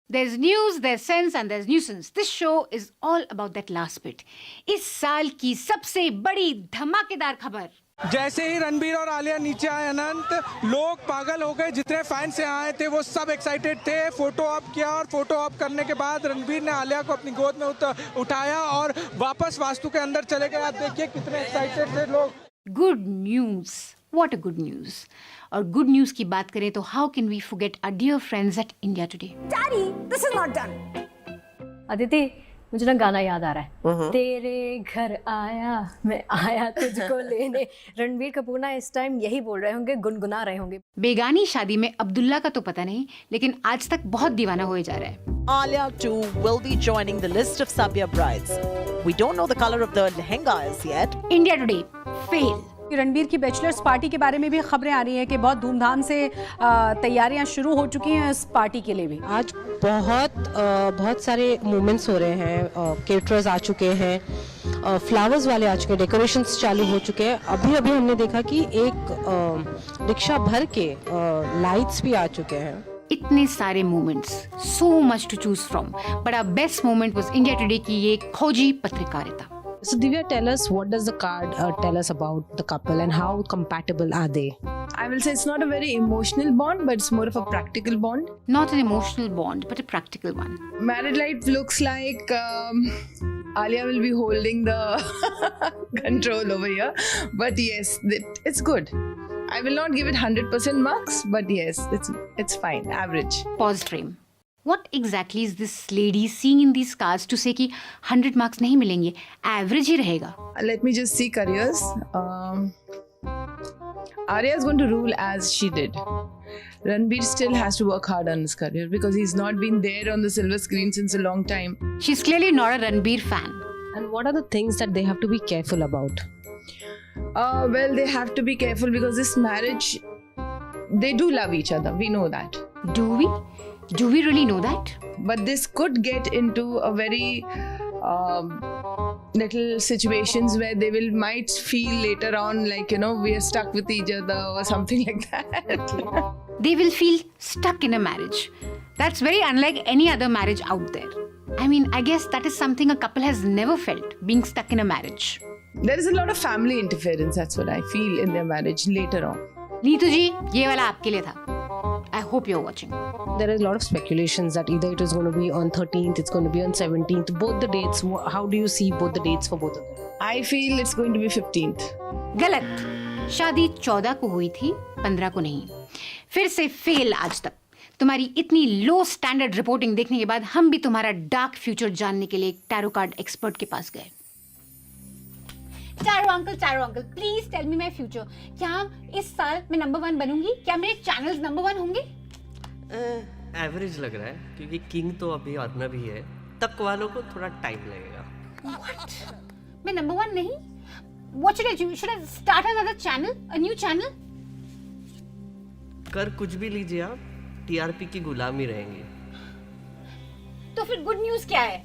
There's news, there's sense and there's nuisance. This show is all about that last bit. इस साल की सबसे बड़ी धमाकेदार खबर। जैसे ही रणबीर और आलिया नीचे आए अनंत, लोग पागल हो गए। जितने फैन से आए थे वो सब एक्साइटेड थे। फोटो ऑप किया और फोटो ऑप करने के बाद रणबीर ने आलिया को अपनी गोद में उठाया और वापस वास्तु के अंदर चले गए। आप देखिए कितने एक्साइटेड थे लोग। Good news, what a good news. और गुड न्यूज की बात करें तो how can we forget our dear friends at India Today. Daddy, this is not done. Aditi, मुझे ना गाना याद आ रहा है। तेरे घर आया मैं आया तुझको लेने। रणबीर कपूर ना इस टाइम यही बोल रहे होंगे, गुनगुना रहे होंगे। बेगानी शादी में अब्दुल्ला का तो पता नहीं, लेकिन आज तक बहुत दीवाना होए जा रहा है। Alia too will be joining the list of Sabya brides. We don't know the color of the lehenga as yet. India today fail. Ranbir की बैचलर्स पार्टी के बारे में भी खबरें आ रही हैं कि बहुत धूमधाम से तैयारियां शुरू हो चुकी हैं इस पार्टी के लिए भी। आज बहुत सारे मूवमेंट्स हो रहे हैं। केटरर्स आ चुके हैं, फ्लावर्स वाले आ चुके हैं, डेकोरेशंस चालू हो चुके हैं। अभी हमने देखा कि एक रिक्शा भर के लाइट्स भी आ चुके हैं। इतने सारे moments, so much to choose from, but our best moment was India Today की ये खोजी पत्रकारिता। So Divya, tell us, what does the card tell us about the couple and how compatible are they? I will say it's not a very emotional bond, but it's more of a practical bond. Not an emotional bond, but a practical one. Married life looks like Alia will be holding the control over here, but yes, it's good. I will not give it 100% marks, but yes, it's fine, average. Pause frame. What exactly is this lady seeing in these cards to say कि 100 marks नहीं मिलेंगे, average ही रहेगा? Let me just see careers. Arya is going to rule as she did. Ranbir still has to work hard on his career because he's not been there on the silver screen since a long time. She's clearly not a Ranbir fan. And what are the things that they have to be careful about? Well, they have to be careful because this marriage, they do love each other. We know that. Do we? Do we really know that? But this could get into a very little situations where they might feel later on like, we are stuck with each other or something like that. They will feel stuck in a marriage. That's very unlike any other marriage out there. I mean, I guess that is something a couple has never felt, being stuck in a marriage. There is a lot of family interference, that's what I feel, in their marriage later on. Neetu जी, ये वाला आपके लिए था. I hope you're watching. There is a lot of speculations that either it is going to be on 13th, it's going to be on 17th. Both the dates, how do you see both the dates for both of them? I feel it's going to be 15th. गलत। शादी 14 को हुई थी, 15 को नहीं। फिर से fail आज तक। तुम्हारी इतनी लो स्टैंडर्ड रिपोर्टिंग देखने के बाद हम भी तुम्हारा डार्क फ्यूचर जानने के लिए एक टैरो कार्ड एक्सपर्ट के पास गए। Tarot uncle, please tell me my future. क्या इस साल मैं नंबर 1 बनूंगी? क्या मेरे चैनल्स नंबर 1 होंगे? एवरेज लग रहा है, क्योंकि किंग तो अभी आना भी है। तक वालों को थोड़ा टाइम लगेगा। What? मैं नंबर 1 नहीं? What should I do? Should I start another channel? A new channel? कर कुछ भी लीजिए आप, टीआरपी की गुलामी रहेंगे। तो फिर गुड न्यूज़ क्या है?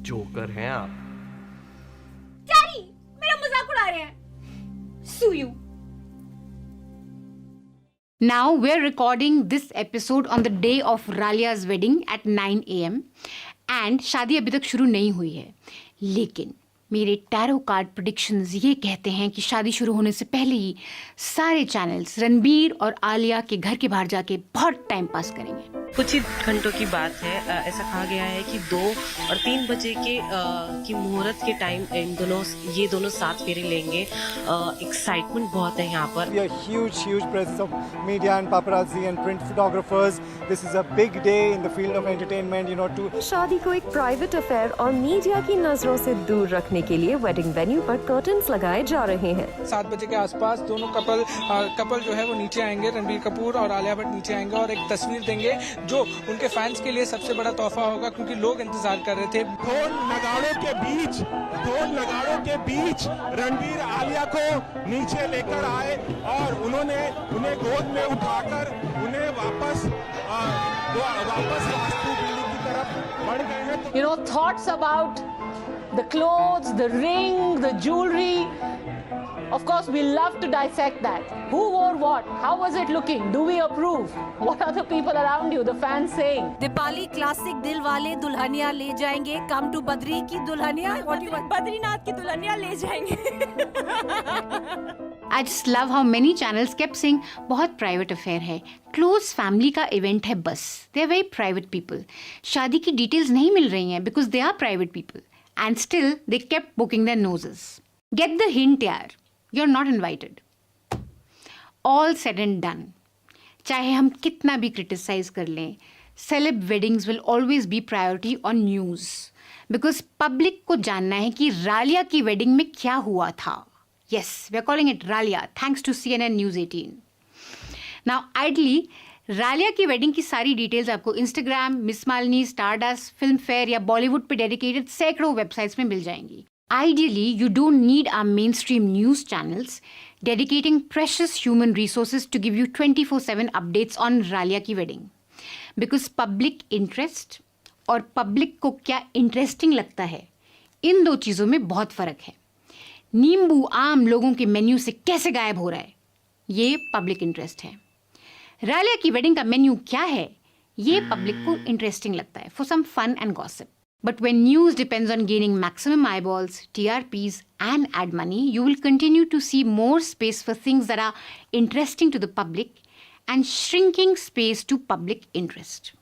जोकर हैं आप। डैडी, मेरा मजाक उड़ा रहे हैं। Sue you. Now we're recording this episode on the day of Ralia's wedding at 9 AM and शादी अभी तक शुरू नहीं हुई है, लेकिन मेरे टैरो कार्ड प्रेडिक्शंस ये कहते हैं कि शादी शुरू होने से पहले ही सारे चैनल्स रणबीर और आलिया के घर के बाहर जाके बहुत टाइम पास करेंगे। कुछ ही घंटों की बात है। ऐसा कहा गया है कि 2 और 3 बजे की मुहूर्त के टाइम ये दोनों साथ फेरे लेंगे। एक्साइटमेंट बहुत है यहाँ पर। huge presence of media and paparazzi and print photographers. This is a big day in the field of entertainment, to शादी को एक प्राइवेट अफेयर और मीडिया की नजरों से दूर रखने के लिए वेडिंग वेन्यू पर कर्टन्स लगाए जा रहे हैं। 7 बजे के आसपास दोनों कपल जो है वो नीचे आएंगे। रणबीर कपूर और आलिया भट्ट नीचे आएंगे और एक तस्वीर देंगे जो उनके फैंस के लिए सबसे बड़ा तोहफा होगा, क्योंकि लोग इंतजार कर रहे थे। ढोल नगाड़ों के बीच रणबीर आलिया को नीचे लेकर आए और उन्हें गोद में उठाकर उन्हें वापस वास्तु बिल्डिंग की तरफ बढ़ गए हैं। Thoughts about the clothes, the ring, the jewelry, Of course, we love to dissect that. Who wore what? How was it looking? Do we approve? What are the people around you, the fans saying? Deepali classic दिल वाले दुल्हनिया ले जाएंगे. Come to Badri की दुल्हनिया. बद्रीनाथ की दुल्हनिया ले जाएंगे. I just love how many channels kept saying बहुत private affair है, close family का event है बस. They are very private people. शादी की details नहीं मिल रही हैं because they are private people. And still they kept poking their noses. Get the hint यार. You're not invited. All said and done. चाहे हम कितना भी criticize कर लें, celeb weddings will always be priority on news. Because public को जानना है कि रालिया की wedding में क्या हुआ था. Yes, we are calling it Ralia, thanks to CNN News 18. Now, ideally, Ralia की wedding की सारी details आपको Instagram, Miss Malini, Stardust, Filmfare या Bollywood पे dedicated सैकड़ों websites में मिल जाएंगी. Ideally, you don't need our mainstream news channels dedicating precious human resources to give you 24/7 updates on Ralia की wedding. Because public interest और public को क्या interesting लगता है, इन दो चीज़ों में बहुत फ़र्क है. नींबू आम लोगों के मेन्यू से कैसे गायब हो रहा है, ये पब्लिक इंटरेस्ट है. रालिया की वेडिंग का मेन्यू क्या है, ये पब्लिक को इंटरेस्टिंग लगता है for some fun and gossip. But when news depends on gaining maximum eyeballs, TRPs and ad money, you will continue to see more space for things that are interesting to the public and shrinking space to public interest.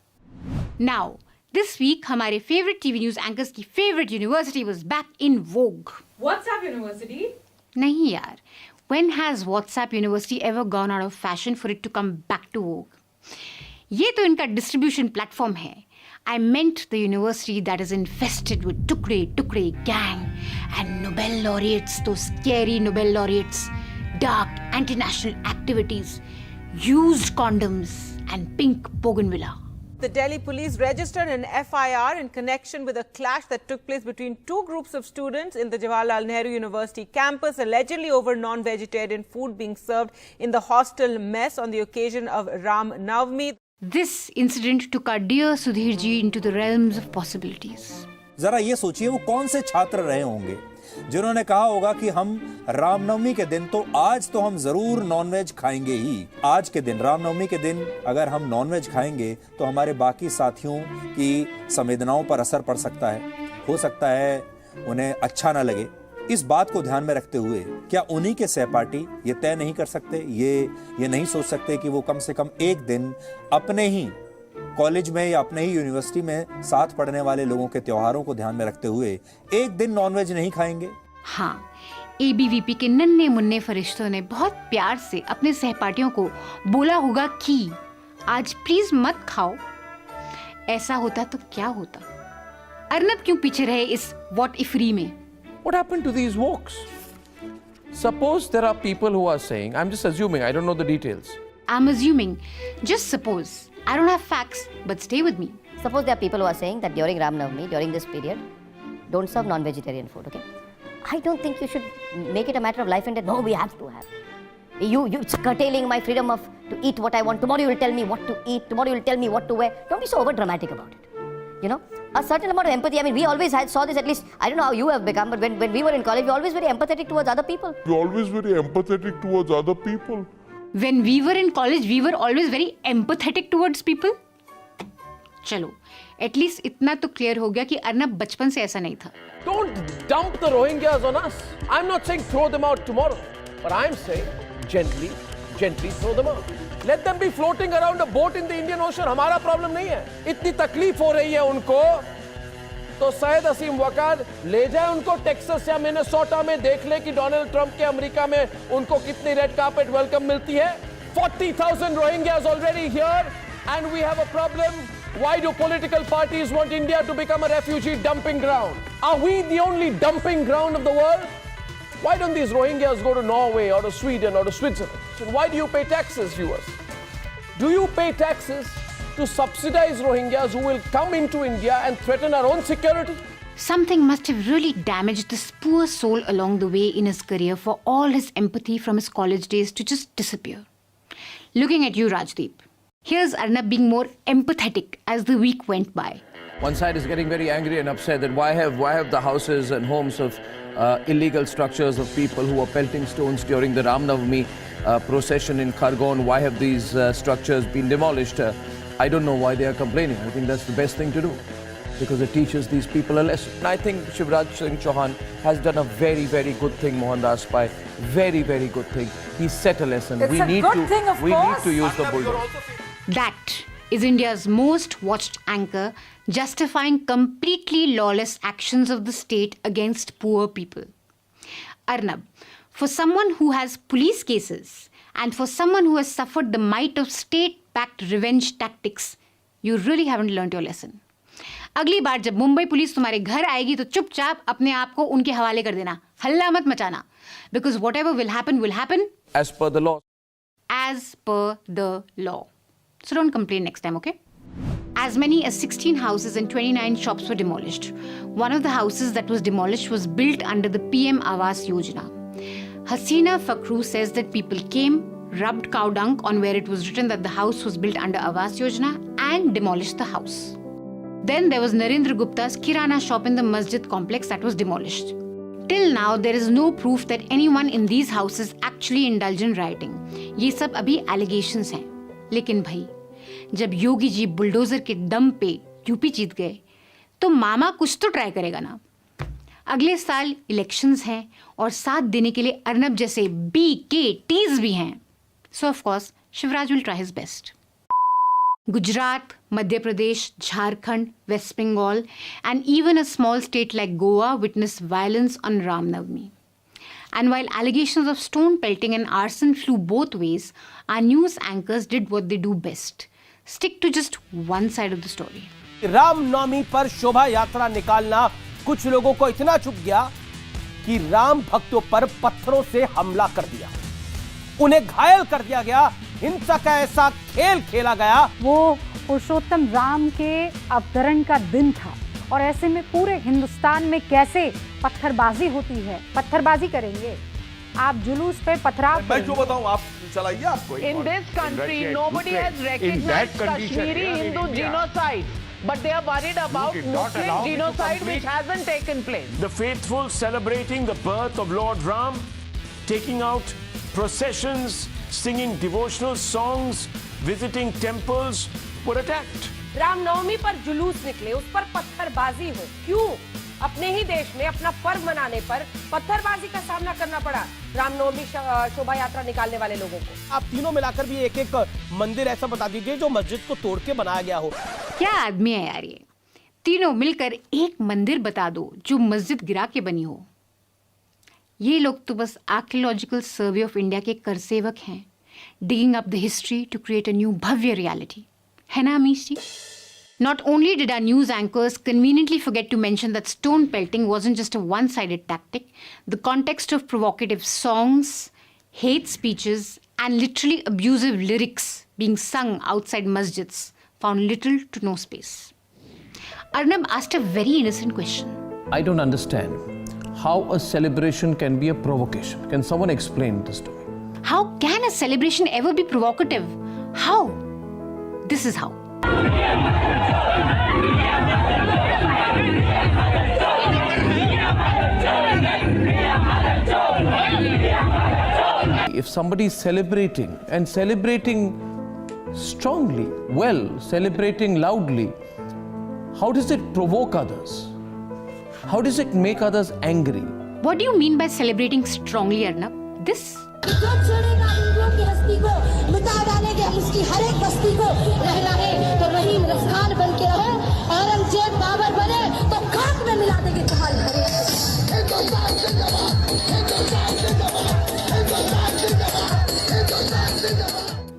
Now, this week हमारे favorite TV news anchors की favorite university was back in vogue. WhatsApp University? नहीं यार. When has WhatsApp University ever gone out of fashion for it to come back to vogue? ये तो इनका distribution platform है. I meant the university that is infested with tukre gang and Nobel laureates, those scary Nobel laureates, dark anti-national activities, used condoms and pink bougainvillea. The Delhi police registered an FIR in connection with a clash that took place between two groups of students in the Jawaharlal Nehru University campus, allegedly over non-vegetarian food being served in the hostel mess on the occasion of Ram Navami. This incident took our dear Sudhir ji into the realms of possibilities. जरा ये सोचिए वो कौन से छात्र रहे होंगे जिन्होंने कहा होगा कि हम रामनवमी के दिन तो आज तो हम जरूर नॉनवेज खाएंगे ही. आज के दिन रामनवमी के दिन अगर हम नॉनवेज खाएंगे तो हमारे बाकी साथियों की संवेदनाओं पर असर पड़ सकता है. हो सकता है उन्हें अच्छा ना लगे. इस बात को ध्यान में रखते हुए क्या उन्हीं के सहपाठी ये तय नहीं कर सकते, ये नहीं सोच सकते कि वो कम से कम एक दिन अपने ही कॉलेज में या अपने ही यूनिवर्सिटी में साथ पढ़ने वाले लोगों के त्योहारों को ध्यान में रखते हुए एक दिन नॉनवेज नहीं खाएंगे? हाँ, ABVP के नन्हे मुन्ने फरिश्तों ने बहुत प्यार से अपने सहपाठियों को बोला होगा कि आज प्लीज मत खाओ. ऐसा होता तो क्या होता? अर्नब क्यों पीछे रहे इस व्हाट इफ री में? What happened to these walks? Suppose there are people who are saying, I'm just assuming, I don't know the details. I'm assuming, just suppose. I don't have facts, but stay with me. Suppose there are people who are saying that during Ram Navami, during this period, don't serve non-vegetarian food, okay? I don't think you should make it a matter of life and death. No, we have to have. It's curtailing my freedom to eat what I want. Tomorrow you will tell me what to eat. Tomorrow you will tell me what to wear. Don't be so over-dramatic about it. You know, a certain amount of empathy. I mean, we always saw this, at least, I don't know how you have become, but when we were in college, we were always very empathetic towards other people. When we were in college, we were always very empathetic towards people. चलो, at least इतना तो clear हो गया कि अर्नब बचपन से ऐसा नहीं था. Don't dump the Rohingyas on us. I'm not saying throw them out tomorrow, but I'm saying gently throw them out. Let them be floating around a boat in the Indian Ocean. हमारा problem नहीं है. इतनी तकलीफ हो रही है उनको, तो सैयद असीम वकार ले जाए उनको टेक्सास या मिनेसोटा में, देख ले कि डोनाल्ड ट्रंप के अमेरिका में उनको कितनी रेड कार्पेट वेलकम मिलती है. 40,000 Rohingyas already here, and we have a problem. Why do political parties want India to become a refugee dumping ground? Are we the only dumping ground of the world? Why don't these Rohingyas go to Norway or to Sweden or to Switzerland? So why do you pay taxes, viewers? Do you pay taxes to subsidize Rohingyas who will come into India and threaten our own security? Something must have really damaged this poor soul along the way in his career for all his empathy from his college days to just disappear. Looking at you, Rajdeep. Here's Arnab being more empathetic as the week went by. One side is getting very angry and upset that why have the houses and homes of illegal structures of people who were pelting stones during the Ram Navami procession in Khargon. Why have these structures been demolished? I don't know why they are complaining. I think that's the best thing to do, because it teaches these people a lesson. And I think Shivraj Singh Chauhan has done a very, very good thing, Mohandas Pai. Very, very good thing. He set a lesson. It's a good thing, of we course. need to use the bulldozer. That is India's most watched anchor, justifying completely lawless actions of the state against poor people. Arnab, for someone who has police cases and for someone who has suffered the might of state-backed revenge tactics, you really haven't learnt your lesson. अगली बार जब Mumbai police तुम्हारे घर आएगी तो चुपचाप अपने आप को उनके हवाले कर देना, हल्ला मत मचाना, because whatever will happen as per the law. As per the law. So don't complain next time, okay? As many as 16 houses and 29 shops were demolished. One of the houses that was demolished was built under the PM Awas Yojana. Hasina Fakhru says that people came, rubbed cow dung on where it was written that the house was built under Awas Yojana and demolished the house. Then there was Narendra Gupta's Kirana shop in the Masjid complex that was demolished. Till now, there is no proof that anyone in these houses actually indulged in rioting. ये सब अभी allegations हैं. लेकिन भाई, जब Yogi ji bulldozer के दम पे यूपी जीत गए, तो मामा कुछ तो ट्राई करेगा ना. अगले साल इलेक्शंस हैं और साथ देने के लिए अर्नब जैसे BKTs भी हैं. So of course, Shivraj will try his best. Gujarat, Madhya Pradesh, Jharkhand, West Bengal, and even a small state like Goa witnessed violence on Ram Navami. And while allegations of stone pelting and arson flew both ways, our news anchors did what they do best: stick to just one side of the story. Ram Navami पर शोभा यात्रा निकालना कुछ लोगों को इतना चुभ गया कि राम भक्तों पर पत्थरों से हमला कर दिया, उन्हें घायल कर दिया गया, हिंसा का ऐसा खेल खेला गया। वो पुरुषोत्तम राम के अवतरण का दिन था और ऐसे में पूरे हिंदुस्तान में कैसे पत्थरबाजी होती है, पत्थरबाजी करेंगे आप, जुलूस पे पथराव मैं जो बताऊं आप चलाइए आपको। In this country, nobody has recognized Kashmiri Hindu genocide, but they are worried about Muslim genocide which hasn't taken place. The faithful celebrating the birth of Lord Ram, taking out processions, singing devotional songs, visiting temples were attacked. Ramnavami पर जुलूस निकले, उस पर पत्थरबाजी हो, क्यों? अपने ही देश में अपना पर्व मनाने पर पत्थरबाजी का सामना करना पड़ा रामनवमी शोभा यात्रा निकालने वाले लोगों को। आप तीनों मिलाकर भी एक एक मंदिर ऐसा बता दीजिए जो मस्जिद को तोड़ के बनाया गया हो। क्या आदमी है यार ये, तीनों मिलकर एक मंदिर बता दो जो मस्जिद गिरा के बनी हो। ये लोग तो बस आर्कियोलॉजिकल सर्वे ऑफ इंडिया के करसेवक हैं, digging up the history to create a new bhavya reality. है ना अमीश जी? Not only did our news anchors conveniently forget to mention that stone pelting wasn't just a one-sided tactic, the context of provocative songs, hate speeches, and literally abusive lyrics being sung outside masjids found little to no space. Arnab asked a very innocent question. I don't understand how a celebration can be a provocation. Can someone explain this to me? How can a celebration ever be provocative? How? This is how. If somebody is celebrating and celebrating strongly, well, celebrating loudly, how does it provoke others? How does it make others angry? What do you mean by celebrating strongly, Arnab? This?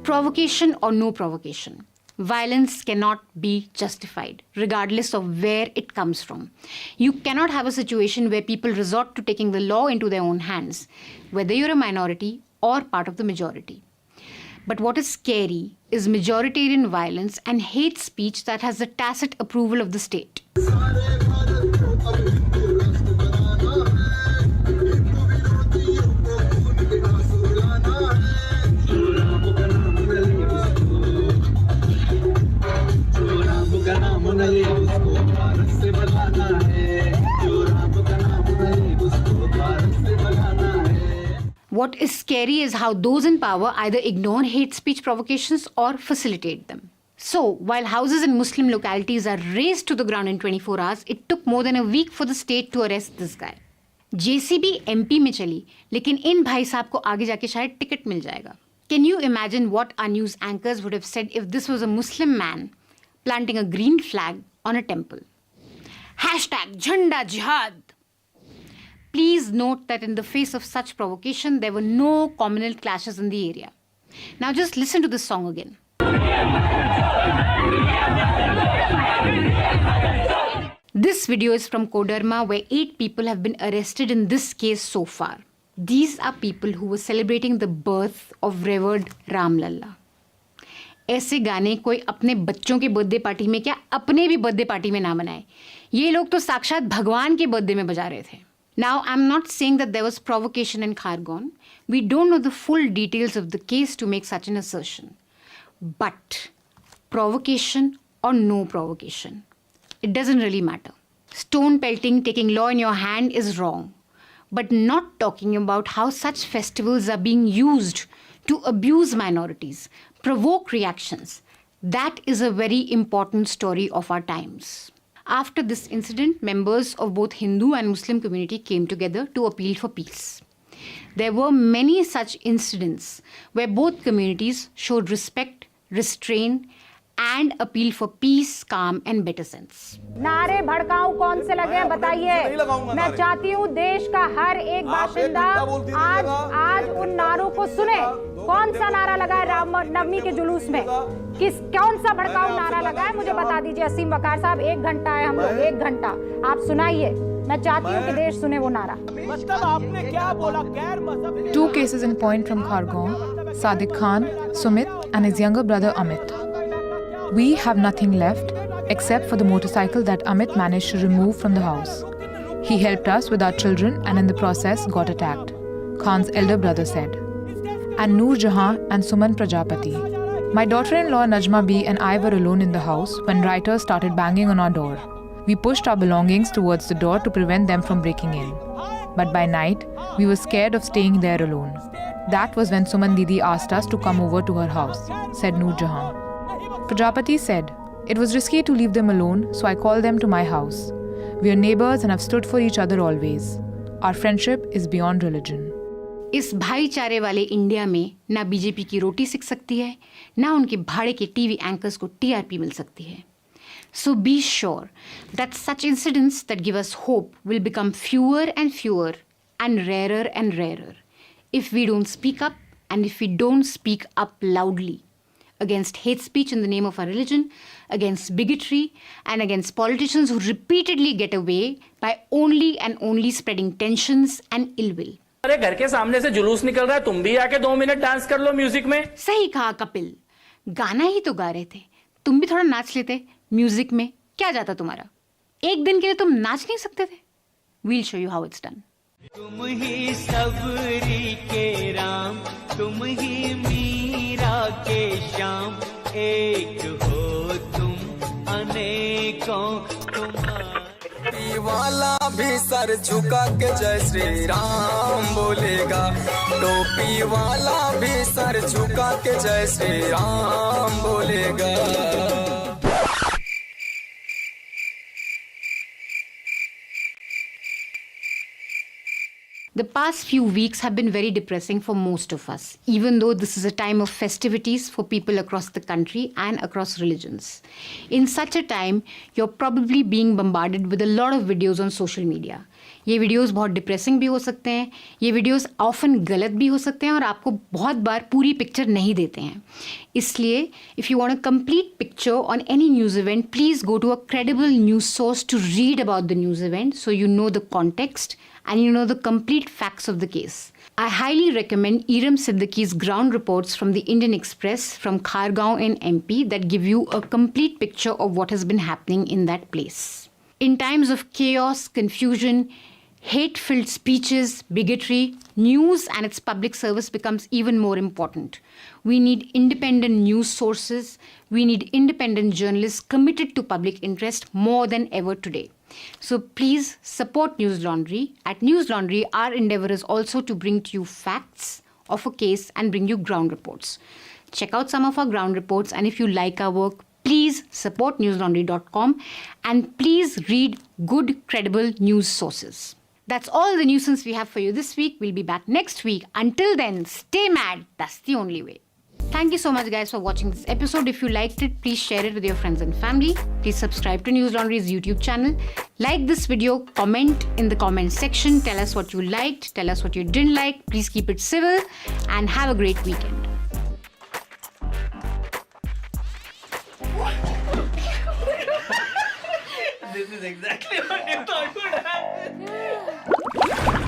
Provocation or no provocation, violence cannot be justified, regardless of where it comes from. You cannot have a situation where people resort to taking the law into their own hands, whether you're a minority or part of the majority. But what is scary is majoritarian violence and hate speech that has the tacit approval of the state. What is scary is how those in power either ignore hate speech provocations or facilitate them. So, while houses in Muslim localities are razed to the ground in 24 hours, it took more than a week for the state to arrest this guy. JCB MP में चली, लेकिन इन भाई साहब को आगे जाके शायद ticket मिल जाएगा. Can you imagine what our news anchors would have said if this was a Muslim man planting a green flag on a temple? #Jhanda Jihad. Please note that in the face of such provocation, there were no communal clashes in the area. Now just listen to this song again. This video is from Koderma, where 8 people have been arrested in this case so far. These are people who were celebrating the birth of revered Ram Lalla. ऐसे गाने कोई अपने बच्चों के birthday party में क्या अपने भी बर्थडे पार्टी में ना बनाए. ये लोग तो साक्षात भगवान के बर्थडे में बजा रहे थे. Now, I'm not saying that there was provocation in Khargone. We don't know the full details of the case to make such an assertion. But provocation or no provocation, it doesn't really matter. Stone pelting, taking law in your hand is wrong. But not talking about how such festivals are being used to abuse minorities, provoke reactions, that is a very important story of our times. After this incident, members of both Hindu and Muslim community came together to appeal for peace. There were many such incidents where both communities showed respect, restraint, and appeal for peace, calm, and better sense. नारे भड़काऊ कौन से लगे हैं बताइए. मैं चाहती हूँ देश का हर एक बाशिंदा आज उन नारों को सुने. कौन सा नारा लगा है राम नवमी के जुलूस में? कौन सा भड़काऊ नारा लगा है मुझे बता दीजिए. असीम वकार साहब, 1 घंटा है हम लोग, 1 घंटा आप सुनाइए. मैं चाहती हूँ कि देश सुने वो नारा. मतलब आपने क्या बोला? गैर मजहब. 2 cases in point from Khargone, Sadiq Khan, Sumit and his younger brother Amit. We have nothing left except for the motorcycle that Amit managed to remove from the house. He helped us with our children and in the process got attacked, Khan's elder brother said. And Noor Jahan and Suman Prajapati. My daughter-in-law Najma B and I were alone in the house when rioters started banging on our door. We pushed our belongings towards the door to prevent them from breaking in. But by night, we were scared of staying there alone. That was when Suman Didi asked us to come over to her house, said Noor Jahan. Prajapati said, it was risky to leave them alone, so I called them to my house. We are neighbors and have stood for each other always. Our friendship is beyond religion. इस भाईचारे वाले India में ना BJP की रोटी सिक सकती है, ना उनके भाड़े के टीवी एंकर्स को टीआरपी मिल सकती है. So be sure that such incidents that give us hope will become fewer and fewer and rarer if we don't speak up and if we don't speak up loudly against hate speech in the name of our religion, against bigotry, and against politicians who repeatedly get away by only and only spreading tensions and ill will. अरे घर के सामने से जुलूस निकल रहा है, तुम भी आके 2 मिनट डांस कर लो म्यूजिक में. सही कहा कपिल, गाना ही तो गा रहे थे, तुम भी थोड़ा नाच लेते. म्यूजिक में क्या जाता तुम्हारा? एक दिन के लिए तुम नाच नहीं सकते थे? We'll show you how it's done. तुम ही सबरी के राम, तुम ही मीरा के श्याम, एक हो तुम अनेकों तुम्हारे. वाला भी सर झुका के जय श्री राम बोलेगा, टोपी वाला भी सर झुका के जय श्री राम बोलेगा. The past few weeks have been very depressing for most of us, even though this is a time of festivities for people across the country and across religions. In such a time, you're probably being bombarded with a lot of videos on social media. ये videos बहुत depressing भी हो सकते हैं, ये videos often गलत भी हो सकते हैं और आपको बहुत बार पूरी पिक्चर नहीं देते हैं. इसलिए if you want a complete picture on any news event, please go to a credible news source to read about the news event so you know the context and you know the complete facts of the case. I highly recommend Iram Siddiqui's ground reports from the Indian Express from Khargone in MP that give you a complete picture of what has been happening in that place. In times of chaos, confusion, hate-filled speeches, bigotry, news and its public service becomes even more important. We need independent news sources. We need independent journalists committed to public interest more than ever today. So please support News Laundry. At News Laundry, our endeavor is also to bring to you facts of a case and bring you ground reports. Check out some of our ground reports, and if you like our work, please support newslaundry.com and please read good, credible news sources. That's all the nuisance we have for you this week. We'll be back next week. Until then, stay mad. That's the only way. Thank you so much, guys, for watching this episode. If you liked it, please share it with your friends and family. Please subscribe to News Laundry's YouTube channel. Like this video, comment in the comment section. Tell us what you liked, tell us what you didn't like. Please keep it civil and have a great weekend. This is exactly what you thought would happen.